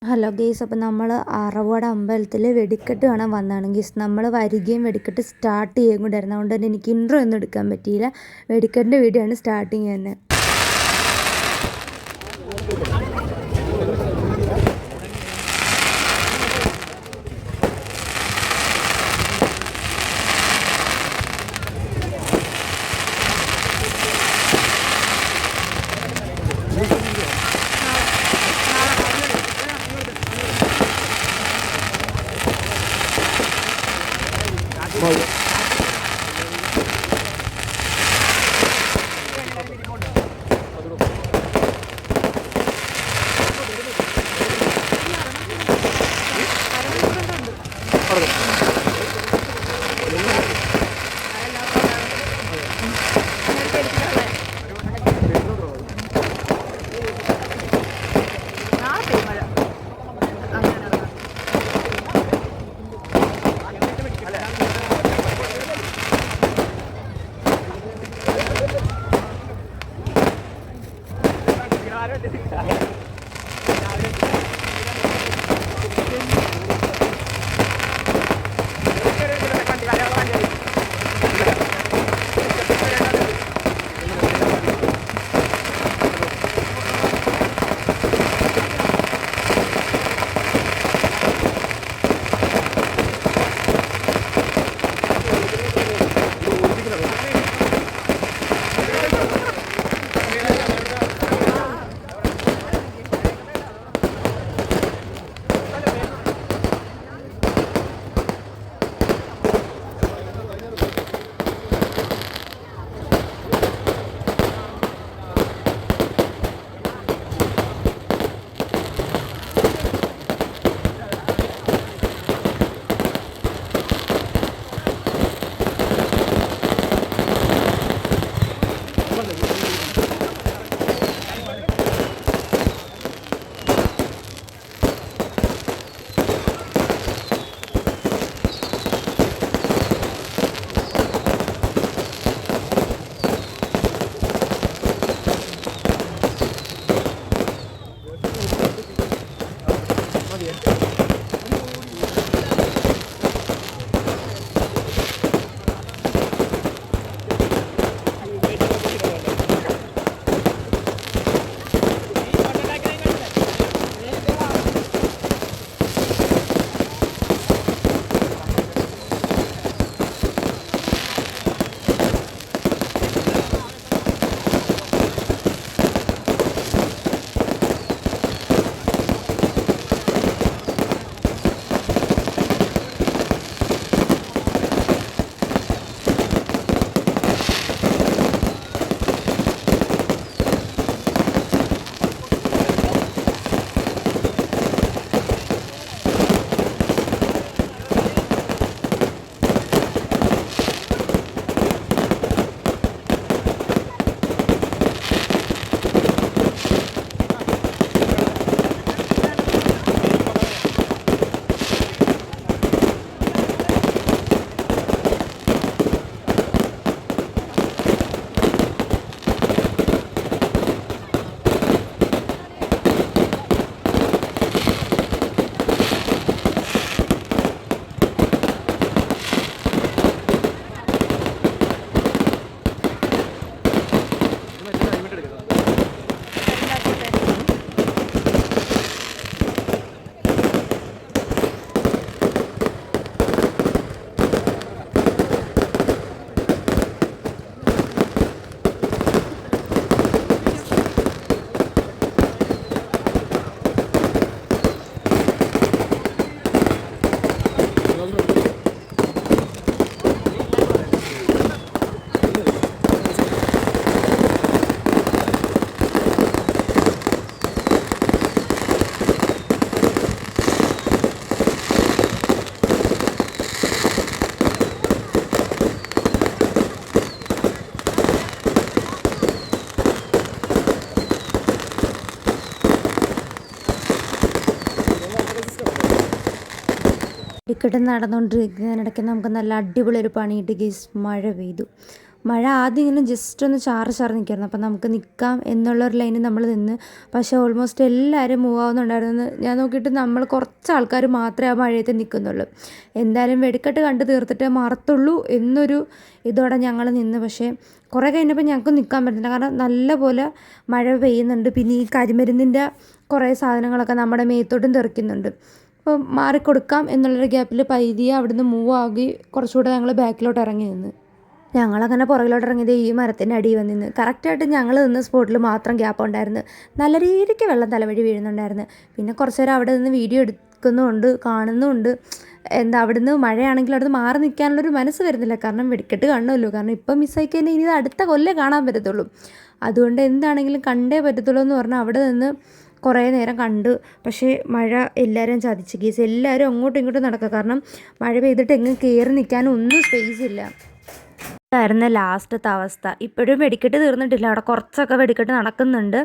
Hello guys, അപ്പോൾ നമ്മൾ അറവോട് അമ്പലത്തിൽ വെടിക്കെട്ട് കാണാൻ വന്നതാണ് ഗെയ്സ്. നമ്മൾ വരികയും വെടിക്കെട്ട് സ്റ്റാർട്ട് ചെയ്യുകയും കൂടെ ആയിരുന്നു. അതുകൊണ്ട് തന്നെ എനിക്ക് ഇൻട്രോ ഒന്നും എടുക്കാൻ പറ്റിയില്ല. വെടിക്കെട്ടിൻ്റെ വീഡിയോ ആണ് സ്റ്റാർട്ടിങ് തന്നെ. വെടിക്കെട്ട് നടന്നുകൊണ്ടിരിക്കുന്നതിനിടയ്ക്ക് നമുക്ക് നല്ല അടിപൊളി ഒരു പണി കിട്ടി ഗൈസ്. മഴ പെയ്തു. മഴ ആദ്യം ഇങ്ങനെ ജസ്റ്റ് ഒന്ന് ചാറി നിൽക്കുമായിരുന്നു. അപ്പം നമുക്ക് നിൽക്കാം എന്നുള്ളൊരു ലൈനിൽ നമ്മൾ നിന്ന്. പക്ഷേ ഓൾമോസ്റ്റ് എല്ലാവരും മൂവ് ആവുന്നുണ്ടായിരുന്നു. ഞാൻ നോക്കിയിട്ട് നമ്മൾ കുറച്ച് ആൾക്കാർ മാത്രമേ ആ മഴയത്ത് നിൽക്കുന്നുള്ളൂ. എന്തായാലും വെടിക്കെട്ട് കണ്ട് തീർത്തിട്ടേ മാറത്തുള്ളൂ എന്നൊരു ഇതോടെ ഞങ്ങൾ നിന്ന്. പക്ഷേ കുറേ കഴിഞ്ഞപ്പോൾ ഞങ്ങൾക്ക് നിൽക്കാൻ പറ്റുന്നില്ല. കാരണം നല്ലപോലെ മഴ പെയ്യുന്നുണ്ട്. പിന്നെ ഈ കരിമരുന്നിൻ്റെ കുറേ സാധനങ്ങളൊക്കെ നമ്മുടെ മേത്തോട്ടും തെറിക്കുന്നുണ്ട്. അപ്പോൾ മാറിക്കൊടുക്കാം എന്നുള്ളൊരു ഗ്യാപ്പിൽ പൈതിയെ അവിടുന്ന് മൂവ് ആക്കി കുറച്ചുകൂടെ ഞങ്ങൾ ബാക്കിലോട്ട് ഇറങ്ങി നിന്ന്. ഞങ്ങളങ്ങനെ പുറകിലോട്ട് ഇറങ്ങിയത് ഈ മരത്തിൻ്റെ അടിയിൽ വന്ന് നിന്ന്. കറക്റ്റായിട്ട് ഞങ്ങൾ നിന്ന സ്പോട്ടിൽ മാത്രം ഗ്യാപ്പ് ഉണ്ടായിരുന്നു. നല്ല രീതിക്ക് വെള്ളം തലവഴി വീഴുന്നുണ്ടായിരുന്നു. പിന്നെ കുറച്ച് നേരം അവിടെ നിന്ന് വീഡിയോ എടുക്കുന്നുമുണ്ട്, കാണുന്നുമുണ്ട്. അവിടുന്ന് മഴയാണെങ്കിൽ അവിടുന്ന് മാറി നിൽക്കാനുള്ളൊരു മനസ്സ് വരുന്നില്ല. കാരണം വെടിക്കെട്ട് കാണുമല്ലോ. കാരണം ഇപ്പം മിസ്സാക്കി കഴിഞ്ഞാൽ ഇനി ഇത് അടുത്ത കൊല്ലം കാണാൻ പറ്റത്തുള്ളൂ. അതുകൊണ്ട് എന്താണെങ്കിലും കണ്ടേ പറ്റത്തുള്ളൂ എന്ന് പറഞ്ഞാൽ അവിടെ നിന്ന് കുറേ നേരം കണ്ട്. പക്ഷേ മഴ എല്ലാവരും ചതിച്ച് ഗീസ്. എല്ലാവരും അങ്ങോട്ടും ഇങ്ങോട്ടും നടക്കുക. കാരണം മഴ പെയ്തിട്ട് എങ്ങും കയറി നിൽക്കാനും ഒന്നും സ്പേസ് ഇല്ല. ഇതായിരുന്നു ലാസ്റ്റത്തെ അവസ്ഥ. ഇപ്പോഴും വെടിക്കെട്ട് തീർന്നിട്ടില്ല. അവിടെ കുറച്ചൊക്കെ വെടിക്കെട്ട് നടക്കുന്നുണ്ട്.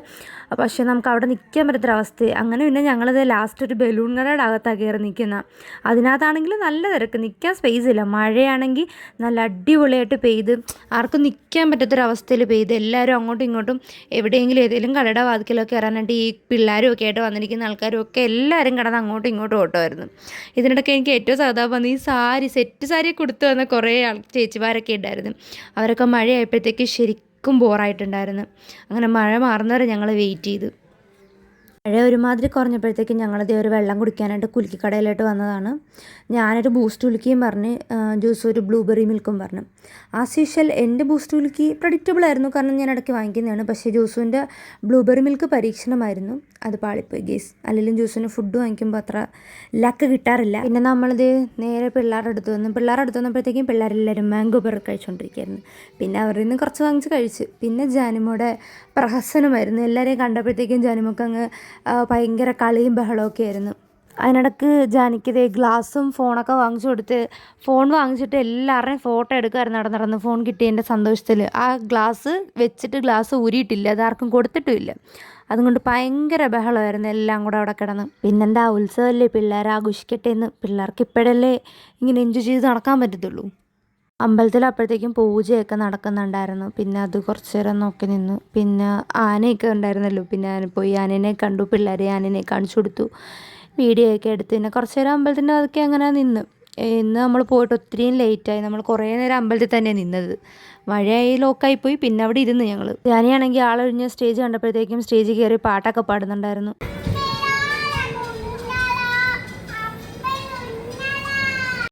പക്ഷേ നമുക്ക് അവിടെ നിൽക്കാൻ പറ്റാത്തൊരവസ്ഥ. അങ്ങനെ പിന്നെ ഞങ്ങളിത് ലാസ്റ്റ് ഒരു ബലൂൺ കടയുടെ അകത്താണ് കയറി നിൽക്കുന്നത്. അതിനകത്താണെങ്കിൽ നല്ല തിരക്ക്, നിൽക്കാൻ സ്പേസ് ഇല്ല. മഴയാണെങ്കിൽ നല്ല അടിപൊളിയായിട്ട് പെയ്ത് ആർക്കും നിൽക്കാൻ പറ്റാത്തൊരവസ്ഥയിൽ പെയ്ത്. എല്ലാവരും അങ്ങോട്ടും ഇങ്ങോട്ടും എവിടെയെങ്കിലും ഏതെങ്കിലും കടയുടെ വാതിക്കലൊക്കെ ഇറങ്ങാനായിട്ട് ഈ പിള്ളേരും ഒക്കെ ആയിട്ട് വന്നിരിക്കുന്ന ആൾക്കാരും ഒക്കെ എല്ലാവരും കിടന്ന് അങ്ങോട്ടും ഇങ്ങോട്ടും ഓട്ടമായിരുന്നു. ഇതിനിടയ്ക്ക് എനിക്ക് ഏറ്റവും സഹതാപം വന്ന് ഈ സെറ്റ് സാരി കൊടുത്തു വന്ന കുറേ ചേച്ചിമാരൊക്കെ ഉണ്ടായിരുന്നു. അവരൊക്കെ മഴയായപ്പോഴത്തേക്ക് ശരിക്കും ബോറായിട്ടുണ്ടായിരുന്നു. അങ്ങനെ മഴ മാറുന്നവരെ ഞങ്ങൾ വെയിറ്റ് ചെയ്തു. മഴ ഒരുമാതിരി കുറഞ്ഞപ്പോഴത്തേക്കും ഞങ്ങളിതേ ഒരു വെള്ളം കുടിക്കാനായിട്ട് കുലുക്കിക്കടയിലോട്ട് വന്നതാണ്. ഞാനൊരു ബൂസ്റ്റ് കുലുക്കിയും പറഞ്ഞ് ജ്യൂസ് ഒരു ബ്ലൂബെറി മിൽക്കും പറഞ്ഞു. ആസ് യൂഷ്വൽ എൻ്റെ ബൂസ്റ്റ് കുലുക്കി പ്രഡിക്റ്റബിൾ ആയിരുന്നു. കാരണം ഞാൻ ഇടയ്ക്ക് വാങ്ങിക്കുന്നതാണ്. പക്ഷേ ജ്യൂസിൻ്റെ ബ്ലൂബെറി മിൽക്ക് പരീക്ഷണമായിരുന്നു. അത് പാളിപ്പോയി ഗേസ്. അല്ലെങ്കിലും ജ്യൂസിന് ഫുഡ് വാങ്ങിക്കുമ്പോൾ അത്ര ലക്ക് കിട്ടാറില്ല. പിന്നെ നമ്മളിത് നേരെ പിള്ളേരുടെ അടുത്ത് വന്നപ്പോഴത്തേക്കും പിള്ളേരെല്ലാവരും മാംഗോ ബർഗർ കഴിച്ചുകൊണ്ടിരിക്കുകയായിരുന്നു. പിന്നെ അവരിൽ നിന്ന് കുറച്ച് വാങ്ങിച്ച് കഴിച്ച്. പിന്നെ ജാനുമോടെ പ്രഹസനമായിരുന്നു. എല്ലാവരെയും കണ്ടപ്പോഴത്തേക്കും ജാനുമൊക്കെ അങ്ങ് ഭയങ്കര കളിയും ബഹളമൊക്കെ ആയിരുന്നു. അതിനിടയ്ക്ക് ജാനിക്കിതേ ഗ്ലാസും ഫോണൊക്കെ വാങ്ങിച്ചു കൊടുത്ത് ഫോൺ വാങ്ങിച്ചിട്ട് എല്ലാവരുടെയും ഫോട്ടോ എടുക്കുമായിരുന്നു. നടന്ന് ഫോൺ കിട്ടിയതിൻ്റെ സന്തോഷത്തിൽ. ആ ഗ്ലാസ് വെച്ചിട്ട് ഗ്ലാസ് ഊരിയിട്ടില്ല, അതാർക്കും കൊടുത്തിട്ടുമില്ല. അതുകൊണ്ട് ഭയങ്കര ബഹളമായിരുന്നു എല്ലാം കൂടെ അവിടെ കിടന്ന്. പിന്നെന്താ ഉത്സവമല്ലേ, പിള്ളേർ ആഘോഷിക്കട്ടെ എന്ന്. പിള്ളേർക്ക് ഇപ്പോഴല്ലേ ഇങ്ങനെ എൻജോയ് ചെയ്ത് നടക്കാൻ പറ്റത്തുള്ളൂ. അമ്പലത്തിൽ അപ്പോഴത്തേക്കും പൂജയൊക്കെ നടക്കുന്നുണ്ടായിരുന്നു. പിന്നെ അത് കുറച്ച് നേരം നോക്കി നിന്നു. പിന്നെ ആനയൊക്കെ ഉണ്ടായിരുന്നല്ലോ. പിന്നെ പോയി ആനേനെ കണ്ടു. പിള്ളേരെ ആനേനെ കാണിച്ചു കൊടുത്തു. വീഡിയോ ഒക്കെ എടുത്ത് പിന്നെ കുറച്ച് നേരം അമ്പലത്തിൻ്റെ അതൊക്കെ അങ്ങനെ നിന്ന്. ഇന്ന് നമ്മൾ പോയിട്ട് ഒത്തിരിയും ലേറ്റായി. നമ്മൾ കുറേ നേരം അമ്പലത്തിൽ തന്നെയാണ് നിന്നത്. മഴയായി ലോക്കായിപ്പോയി. പിന്നെ അവിടെ ഇരുന്ന് ഞങ്ങൾ. ഞാനാണെങ്കിൽ ആളൊഴിഞ്ഞ് സ്റ്റേജ് കണ്ടപ്പോഴത്തേക്കും സ്റ്റേജിൽ കയറി പാട്ടൊക്കെ പാടുന്നുണ്ടായിരുന്നു.